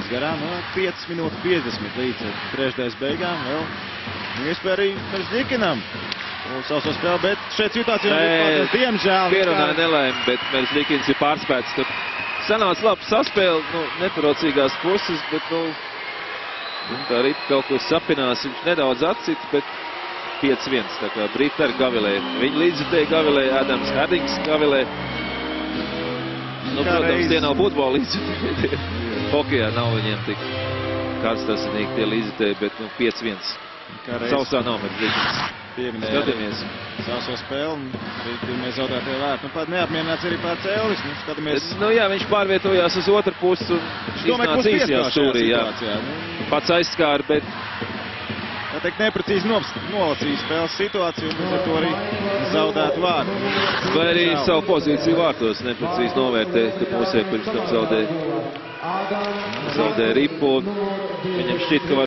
izgājis garām. 5 minūtes 50 līdz trešdaļas beigām. Vēl iespēja arī Merzlikinam. Sauso spēli, bet šeit situācija ir diemžēl. Pierunāja nelēma, bet Merzlikins ir pārspēts. Tur sanāca labi saspēle, neparocīgās puses, bet, tā arī kaut ko sapinās. Viņš nedaudz atcita, bet 5-1. Tā kā Brita ar Gavilē. Viņa līdzjutēji Gavilē, Adams Hardings Gavilē. Protams, tie nav futbola līdzjutēji. Hokejā nav viņiem tik kārdstasinīgi tie līdzjutēji, bet 5-1. Sausā nav Merzlikins. Skatāmies. Sauso spēli un arī pirmie zaudētie vērti. Pat neapmierināts arī pār Cēlis. Skatāmies. Viņš pārvietojās uz otru pusi un iznāca īsajā stūrī. Pats aizskāra, bet... Tā teikt, neprecīzi nolasīja spēles situāciju un ar to arī zaudētu vārtu. Vai arī savu pozīciju vārtos neprecīzi novērtē, ka Mūsē pirms tam zaudēja ripu. Viņam šķiet, ka var